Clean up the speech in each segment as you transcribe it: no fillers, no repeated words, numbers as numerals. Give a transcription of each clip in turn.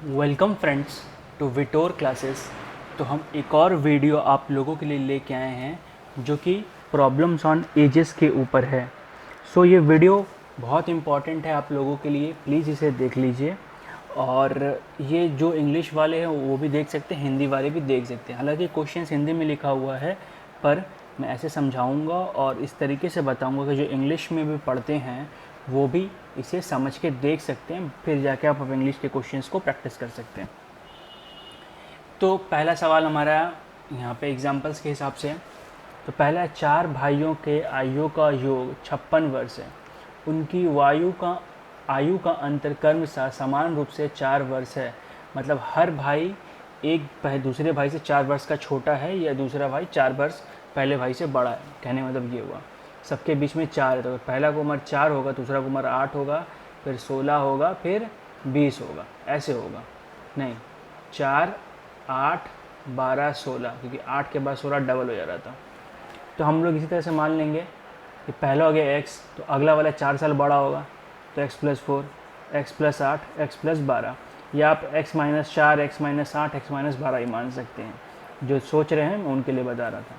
Welcome friends to विटोर classes. तो हम एक और वीडियो आप लोगों के लिए लेके आए हैं जो कि प्रॉब्लम्स ऑन एजेस के ऊपर है। ये वीडियो बहुत इम्पॉर्टेंट है आप लोगों के लिए, प्लीज़ इसे देख लीजिए। और ये जो इंग्लिश वाले हैं वो भी देख सकते हैं, हिंदी वाले भी देख सकते हैं। हालांकि क्वेश्चंस हिंदी में लिखा हुआ है, पर मैं ऐसे समझाऊंगा और इस तरीके से बताऊंगा कि जो इंग्लिश में भी पढ़ते हैं वो भी इसे समझ के देख सकते हैं, फिर जाके आप इंग्लिश के क्वेश्चंस को प्रैक्टिस कर सकते हैं। तो पहला सवाल हमारा यहाँ पे एग्जांपल्स के हिसाब से है। तो पहला है, 4 भाइयों के आयु का योग 56 वर्ष है। उनकी आयु का अंतर क्रमशः समान रूप से 4 वर्ष है। मतलब हर भाई दूसरे भाई से 4 वर्ष का छोटा है या दूसरा भाई 4 वर्ष पहले भाई से बड़ा है। कहने मतलब ये हुआ सबके बीच में 4 है, तो पहला को उम्र 4 होगा, दूसरा को उम्र 8 होगा, फिर 16 होगा, फिर 20 होगा, ऐसे होगा नहीं, 4 8 12 16, क्योंकि 8 के बाद 16 डबल हो जा रहा था। तो हम लोग इसी तरह से मान लेंगे कि पहला हो गया x, तो अगला वाला 4 साल बड़ा होगा, तो x + 4, x + 8, x + 12, या आप x - 4, x - 8, x - 12 ही मान सकते हैं। जो सोच रहे हैं मैं उनके लिए बता रहा था।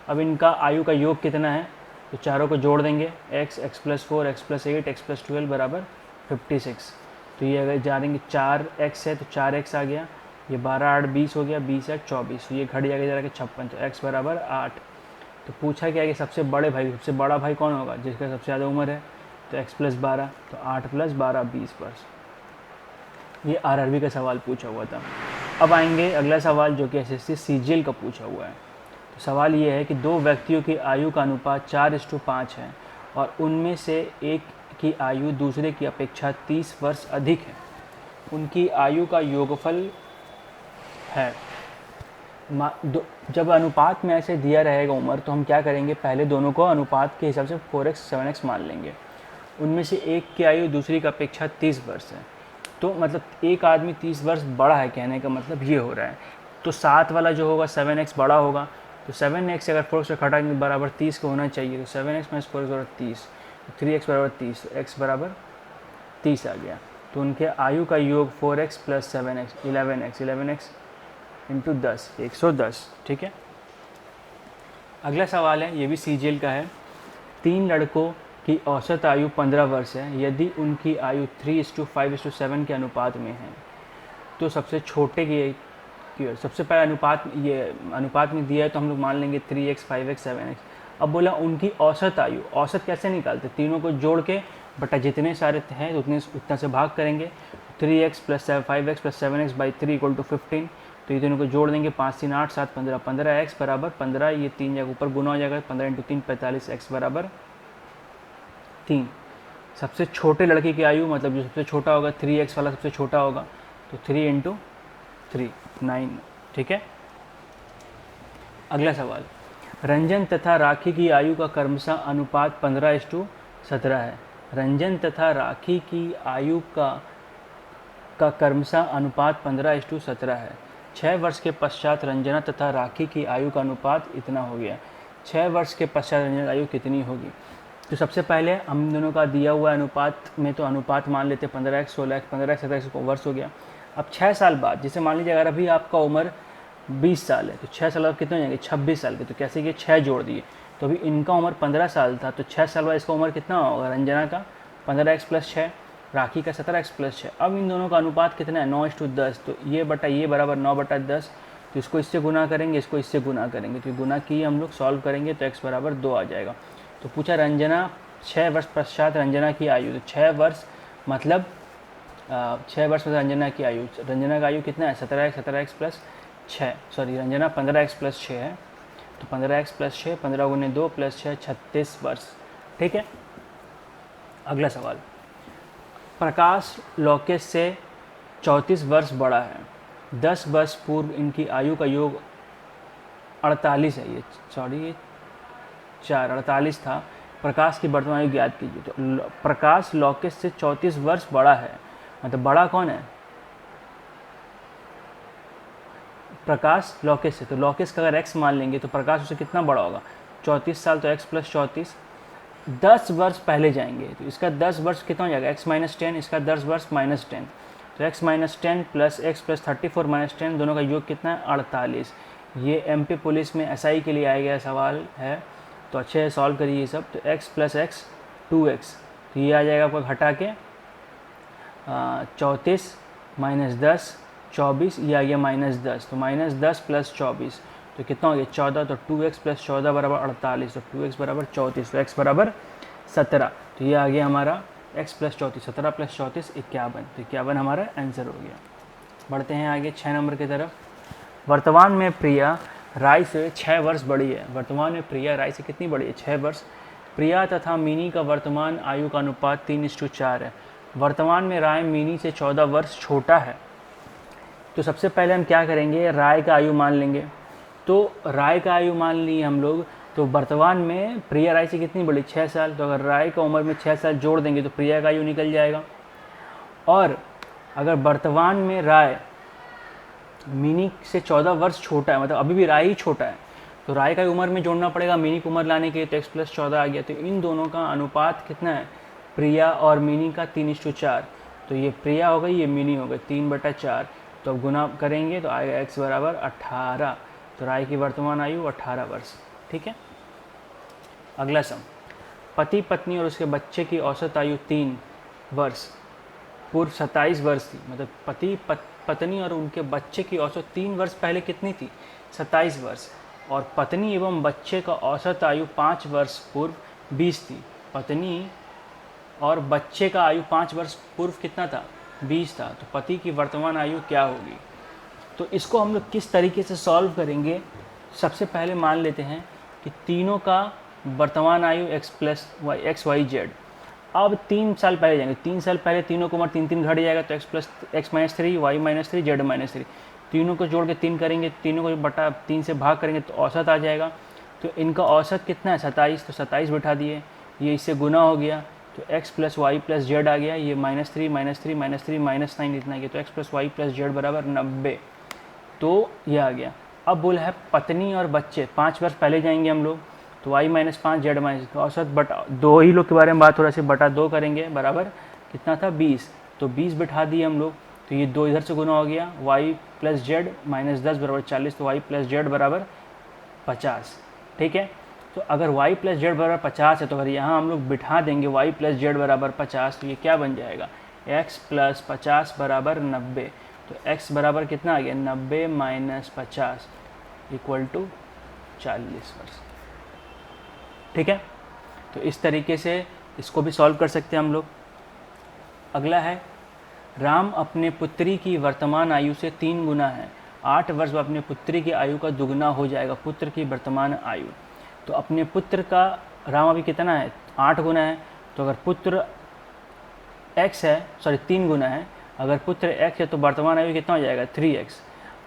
अब इनका आयु का योग कितना है, तो चारों को जोड़ देंगे, x + 4, x + 8, x + 12 बराबर 56। तो ये अगर जा देंगे 4x है तो 4x आ गया, ये 12 8 20 हो गया, 20 8 24, तो ये घट जाएगा जरा के 56, तो x बराबर 8। तो पूछा क्या कि सबसे सबसे बड़ा भाई कौन होगा जिसका सबसे ज़्यादा उम्र है, तो x + 12, तो 8 + 12 20 वर्ष। ये आरआरबी का सवाल पूछा हुआ था। अब आएंगे अगला सवाल जो कि एसएससी सीजीएल का पूछा हुआ है। तो सवाल ये है कि 2 व्यक्तियों की आयु का अनुपात 4:5 है और उनमें से एक की आयु दूसरे की अपेक्षा 30 वर्ष अधिक है। उनकी आयु का योगफल है। जब अनुपात में ऐसे दिया रहेगा उम्र, तो हम क्या करेंगे, पहले दोनों को अनुपात के हिसाब से 4x 7x मान लेंगे। उनमें से एक की आयु दूसरी की अपेक्षा 30 वर्ष है, तो मतलब एक आदमी 30 वर्ष बड़ा है, कहने का मतलब ये हो रहा है। तो 7 वाला जो होगा 7x बड़ा होगा, तो 7x अगर 4 से घटाएंगे बराबर 30 का होना चाहिए, तो 7x - 4 बराबर 30, 3x बराबर 30, तो x बराबर 30 आ गया। तो उनके आयु का योग 4x + 7x 11x, 11x into 10 110। ठीक है। अगला सवाल है, ये भी सीजीएल का है। 3 लड़कों की औसत आयु 15 वर्ष है। यदि उनकी आयु 3:5:7 के अनुपात में है, तो सबसे छोटे की सबसे पहले अनुपात में दिया है, तो हम लोग मान लेंगे 3x 5x 7x। अब बोला उनकी औसत आयु, औसत कैसे निकालते, तीनों को जोड़ के बटा जितने सारे हैं उतना से भाग करेंगे। 3x + 5x + 7x / 3 = 15। तो ये दोनों को जोड़ देंगे, 5 3 8 7 15, 15x बराबर 15, ये 3 जगह ऊपर गुना हो जाएगा, 15 × 3 45, x बराबर 3। सबसे छोटे लड़के की आयु, मतलब जो सबसे छोटा होगा 3x वाला सबसे छोटा होगा, तो 3 × 3 9। ठीक है। अगला सवाल, रंजन तथा राखी की आयु का क्रमशः अनुपात 15:17 है। रंजन तथा राखी की आयु का क्रमशः अनुपात 15:17 है। 6 वर्ष के पश्चात रंजना तथा राखी की आयु का अनुपात इतना हो गया। 6 वर्ष के पश्चात रंजना की आयु कितनी होगी। तो सबसे पहले हम दोनों का दिया हुआ अनुपात में, तो अनुपात मान लेते 15x 16x 15x 17x वर्ष हो गया। अब 6 साल बाद, जैसे मान लीजिए अगर अभी आपका उम्र 20 साल है, तो 6 साल बाद कितने हो जाएंगे, 26 साल के। तो कैसे कि 6 जोड़ दिए, तो अभी इनका उम्र 15 साल था, तो 6 साल बाद इसका उम्र कितना होगा, रंजना का 15x + 6, राखी का 17x + 6। अब इन दोनों का अनुपात कितना है, 9:10। तो ये बटा ये बराबर 9/10। तो इसको इससे गुना करेंगे, इसको इससे गुना करेंगे, तो गुना की हम लोग सॉल्व करेंगे, तो x बराबर 2 आ जाएगा। तो पूछा रंजना 6 वर्ष पश्चात रंजना की आयु, तो 6 वर्ष मतलब 6 वर्ष में रंजना की आयु, रंजना का आयु कितना है, 17x + 6, सॉरी रंजना 15x + 6 है, तो 15x + 6, 15 × 2 + 6 36 वर्ष। ठीक है। अगला सवाल, प्रकाश लोकेश से 34 वर्ष बड़ा है। 10 वर्ष पूर्व इनकी आयु का योग 48 है, ये 48 था। प्रकाश की वर्तमान आयु ज्ञात कीजिए। तो प्रकाश लोकेश से 34 वर्ष बड़ा है, मतलब बड़ा कौन है, प्रकाश लोकेश से। तो लोकेश का अगर x मान लेंगे तो प्रकाश उससे कितना बड़ा होगा, 34 साल, तो x + 34। 10 वर्ष पहले जाएंगे, तो इसका 10 वर्ष कितना हो जाएगा, x - 10, इसका 10 वर्ष -10, तो x minus 10 plus x plus 34 minus 10 दोनों का योग कितना है 48। ये MP पुलिस में SI के लिए आया गया सवाल है, तो अच्छे से सॉल्व करिए ये सब। तो x प्लस एक्स 2x, तो ये आ जाएगा आपको हटा के 34 माइनस 10 24, ये आ गया -10, तो -10 प्लस 24 तो कितना हो गया 14, तो 2x प्लस 14 बराबर 48, तो 2x बराबर 34, तो x बराबर 17, तो ये आ गया हमारा x प्लस 34, 17 प्लस 34 51, तो 51 हमारा आंसर हो गया। बढ़ते हैं आगे 6 नंबर की तरफ। वर्तमान में प्रिया राय से 6 वर्ष बड़ी है। वर्तमान में प्रिया राय से कितनी बड़ी है 6 वर्ष। प्रिया तथा मिनी का वर्तमान आयु का अनुपात 3:4 है। वर्तमान में राय मिनी से 14 वर्ष छोटा है। तो सबसे पहले हम क्या करेंगे, राय का आयु मान लेंगे। तो राय का आयु मान लिए हम लोग, तो वर्तमान में प्रिया राय से कितनी बड़ी 6 साल, तो अगर राय का उम्र में 6 साल जोड़ देंगे तो प्रिया का आयु निकल जाएगा। और अगर वर्तमान में राय मिनी से 14 वर्ष छोटा है, मतलब अभी भी राय ही छोटा है, तो राय का उम्र में जोड़ना पड़ेगा मिनी की उम्र लाने के लिए, तो x प्लस 14 आ गया। तो इन दोनों का अनुपात कितना है प्रिया और मिनी का 3:4, तो ये प्रिया हो गई ये मिनी हो गई 3/4, तो अब गुना करेंगे तो आएगा x बराबर 18, तो राय की वर्तमान आयु 18 वर्ष। ठीक है, अगला सम। पति पत्नी और उसके बच्चे की औसत आयु 3 वर्ष पूर्व 27 वर्ष थी। मतलब पत्नी और उनके बच्चे की औसत 3 वर्ष पहले कितनी थी 27 वर्ष, और पत्नी एवं बच्चे का औसत आयु 5 वर्ष पूर्व 20 थी। पत्नी और बच्चे का आयु 5 वर्ष पूर्व कितना था 20 था, तो पति की वर्तमान आयु क्या होगी। तो इसको हम लोग किस तरीके से सॉल्व करेंगे, सबसे पहले मान लेते हैं कि तीनों का वर्तमान आयु एक्स वाई जेड। अब 3 साल पहले जाएंगे, 3 साल पहले तीनों को उम्र 3 घट जाएगा, तो x minus 3 y minus 3 z minus 3, तीनों को जोड़ के 3 करेंगे, तीनों को बटा 3 से भाग करेंगे तो औसत आ जाएगा। तो इनका औसत कितना है 27, तो 27 बिठा दिए, ये इससे गुना हो गया, तो x plus Y plus Z आ गया, ये -3 -3 -3 -9 इतना गया, तो x plus Y plus z बराबर 90, तो ये आ गया। अब बोला है पत्नी और बच्चे 5 वर्ष पहले जाएंगे हम लोग, तो y माइनस 5 जेड माइनस औसत बटा 2 ही लोग के बारे में बात हो रहा है, बटा 2 करेंगे बराबर कितना था 20, तो 20 बिठा दिए हम लोग, तो ये 2 इधर से गुना हो गया, y प्लस जेड माइनस 10 बराबर 40, तो y प्लस जेड बराबर 50। ठीक है, तो अगर y प्लस जेड बराबर 50 है, तो अगर यहाँ हम लोग बिठा देंगे y प्लस जेड बराबर 50, तो ये क्या बन जाएगा x प्लस 50 बराबर 90, तो x बराबर कितना आ गया 90 माइनस 50 इक्वल टू 40 वर्ष। ठीक है, तो इस तरीके से इसको भी सॉल्व कर सकते हैं हम लोग। अगला है, राम अपने पुत्री की वर्तमान आयु से 3 गुना है। 8 वर्ष में अपने पुत्री की आयु का दुगना हो जाएगा। पुत्र की वर्तमान आयु, तो अपने पुत्र का राम अभी कितना है 8 गुना है, तो अगर पुत्र x है, सॉरी 3 गुना है, अगर पुत्र x है तो वर्तमान आयु कितना हो जाएगा 3x।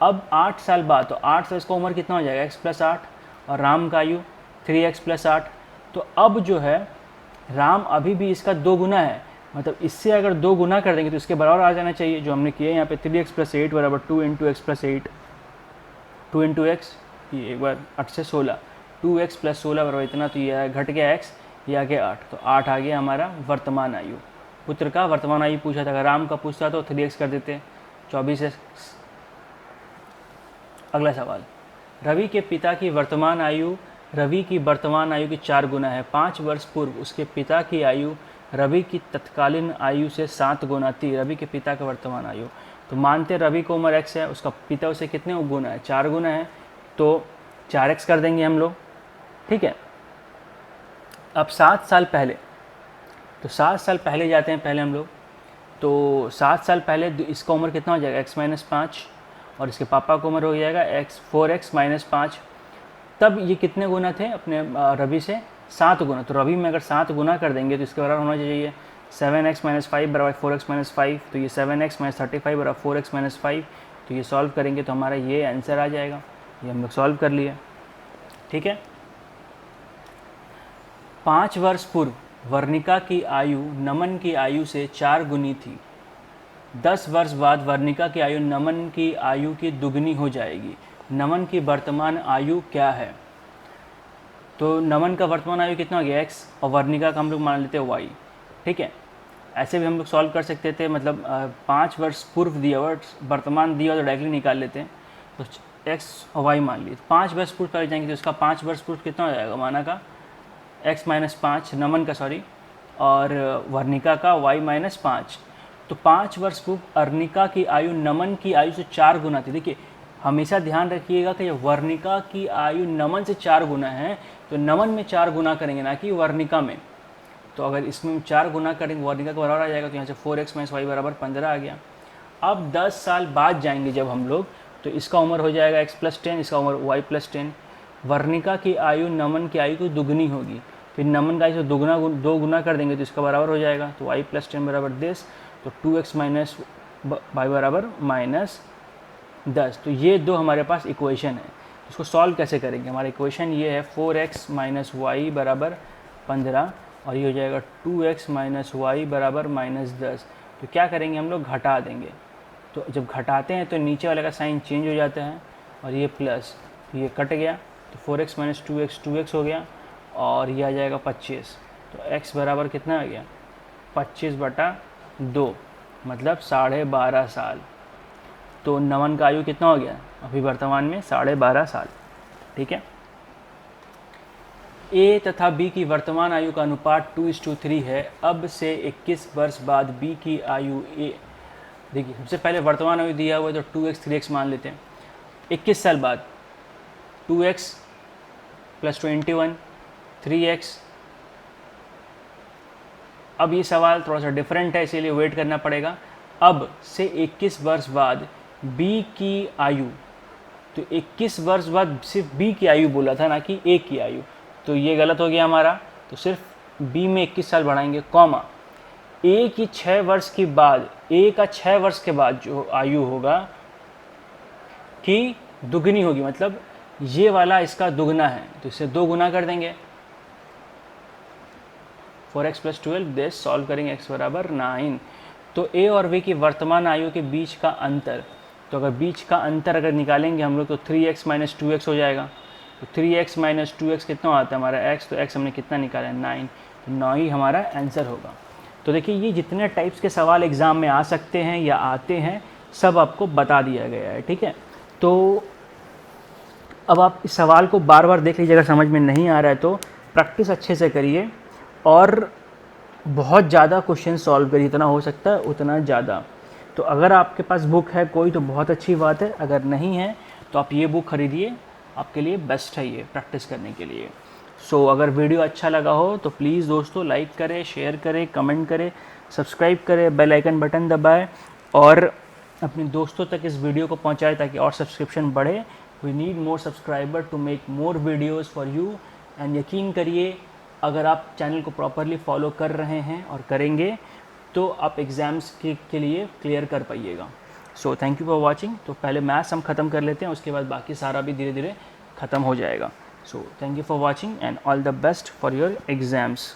अब 8 साल बाद, तो 8 साल इसका उम्र कितना हो जाएगा x प्लस 8, और राम का आयु 3x प्लस 8। तो अब जो है राम अभी भी इसका 2 गुना है, मतलब इससे अगर 2 गुना कर देंगे तो इसके बराबर आ जाना चाहिए, जो हमने किया यहाँ पे 3x प्लस 8 बराबर 2 into x plus 8, 2 into x, ये एक बार 8 से 16, 2x प्लस 16 बराबर इतना, तो ये घट गया x, ये आ गया 8, तो 8 आ गया हमारा वर्तमान आयु। पुत्र का वर्तमान आयु पूछा था, अगर राम का पूछता तो 3x कर देते 24x। अगला सवाल, रवि के पिता की वर्तमान आयु रवि की वर्तमान आयु की 4 गुना है। 5 वर्ष पूर्व उसके पिता की आयु रवि की तत्कालीन आयु से 7 गुना थी। रवि के पिता का वर्तमान आयु, तो मानते रवि को उम्र x है, उसका पिता उसे कितने गुना है 4 गुना है, तो 4x कर देंगे हम लोग। ठीक है, अब 7 साल पहले, तो 7 साल पहले जाते हैं पहले हम लोग, तो 7 साल पहले इसका उम्र कितना हो जाएगा x माइनस 5, और इसके पापा का उम्र हो जाएगा 4x माइनस 5। तब ये कितने गुना थे अपने रवि से 7 गुना, तो रवि में अगर 7 गुना कर देंगे तो इसके बराबर होना चाहिए 7x माइनस 5 बराबर 4x माइनस 5, तो ये 7x माइनस 35 बराबर 4x माइनस 5, तो ये सॉल्व करेंगे तो हमारा ये आंसर आ जाएगा। ये हम लोग सॉल्व कर लिए। ठीक है, 5 वर्ष पूर्व वर्णिका की आयु नमन की आयु से 4 गुनी थी। 10 वर्ष बाद वर्णिका की आयु नमन की आयु की दुगनी हो जाएगी। नमन की वर्तमान आयु क्या है, तो नमन का वर्तमान आयु कितना हो गया x, और वर्णिका का हम लोग मान लेते हैं y। ठीक है, ऐसे भी हम लोग सॉल्व कर सकते थे, मतलब 5 वर्ष पूर्व दिया हुआ, वर्तमान दिया हुआ तो डायरेक्टली निकाल लेते हैं। तो एक्स और वाई मान लीजिए 5 वर्ष पूर्व कर जाएंगे, तो इसका 5 वर्ष पूर्व कितना हो जाएगा, माना का x माइनस 5 नमन का सॉरी, और वर्णिका का y माइनस 5। तो 5 वर्ष पूर्व अर्णिका की आयु नमन की आयु से 4 गुना थी। देखिए हमेशा ध्यान रखिएगा कि वर्णिका की आयु नमन से 4 गुना है, तो नमन में 4 गुना करेंगे ना कि वर्णिका में। तो अगर इसमें 4 गुना करेंगे वर्णिका के बराबर आ जाएगा, तो यहाँ से 4x माइनस वाई बराबर 15 आ गया। अब 10 साल बाद जाएंगे जब हम लोग, तो इसका उम्र हो जाएगा x प्लस 10, इसका उम्र y प्लस 10। वर्णिका की आयु नमन की आयु को दुगनी होगी, फिर नमन का आयु से 2 गुना कर देंगे तो इसका बराबर हो जाएगा, तो y प्लस 10 बराबर 10। तो 2x माइनस वाई बराबर माइनस 10। तो ये दो हमारे पास इक्वेशन है। इसको सॉल्व कैसे करेंगे, हमारा इक्वेशन ये है 4x माइनस वाई बराबर 15, और ये हो जाएगा 2x माइनस वाई बराबर माइनस 10। तो क्या करेंगे हम लोग, घटा देंगे। तो जब घटाते हैं तो नीचे वाले का साइन चेंज हो जाता है, और ये प्लस, तो ये कट गया, तो 4x माइनस 2x हो गया, और ये आ जाएगा 25। तो x बराबर कितना आ गया, 25/2, मतलब 12.5 साल। तो नमन का आयु कितना हो गया अभी वर्तमान में, 12.5 साल। ठीक है। ए तथा बी की वर्तमान आयु का अनुपात 2:3 है। अब से 21 वर्ष बाद बी की आयु ए, देखिए सबसे पहले वर्तमान आयु दिया हुआ है तो 2x 3x मान लेते हैं। 21 साल बाद 2x प्लस 21 3x। अब ये सवाल थोड़ा सा डिफरेंट है, इसीलिए वेट करना पड़ेगा। अब से 21 वर्ष बाद b की आयु, तो 21 वर्ष बाद सिर्फ b की आयु बोला था ना कि a की आयु, तो ये गलत हो गया हमारा। तो सिर्फ b में 21 साल बढ़ाएंगे, कॉमा a की 6 वर्ष के बाद, a का 6 वर्ष के बाद जो आयु होगा कि दुगनी होगी, मतलब ये वाला इसका दुगना है, तो इसे 2 गुना कर देंगे। 4x प्लस 12, देश सॉल्व करेंगे x बराबर 9। तो a और b की वर्तमान आयु के बीच का अंतर, तो अगर बीच का अंतर अगर निकालेंगे हम लोग तो 3x माइनस 2x हो जाएगा। तो 3x माइनस 2x कितना आता है हमारा x, तो x हमने कितना निकाला है 9, तो 9 ही हमारा आंसर होगा। तो देखिए ये जितने टाइप्स के सवाल एग्ज़ाम में आ सकते हैं या आते हैं सब आपको बता दिया गया है। ठीक है। तो अब आप इस सवाल को बार बार देख लीजिए, अगर समझ में नहीं आ रहा है तो प्रैक्टिस अच्छे से करिए, और बहुत ज़्यादा क्वेश्चन सॉल्व करिए, जितना हो सकता है उतना ज़्यादा। तो अगर आपके पास बुक है कोई तो बहुत अच्छी बात है, अगर नहीं है तो आप ये बुक खरीदिए, आपके लिए बेस्ट है ये प्रैक्टिस करने के लिए। सो अगर वीडियो अच्छा लगा हो तो प्लीज़ दोस्तों लाइक करें, शेयर करें, कमेंट करें, सब्सक्राइब करें, बेल आइकन बटन दबाएं, और अपने दोस्तों तक इस वीडियो को पहुंचाएं ताकि और सब्सक्रिप्शन बढ़े। We need more subscriber to make more videos for you. And यकीन करिए अगर आप चैनल को प्रॉपरली फॉलो कर रहे हैं और करेंगे तो आप एग्ज़ाम्स के लिए क्लियर कर पाइएगा। So thank you for watching. तो पहले मैथ्स हम ख़त्म कर लेते हैं, उसके बाद बाकी सारा भी धीरे धीरे ख़त्म हो जाएगा। सो thank you for watching and all the best for your exams.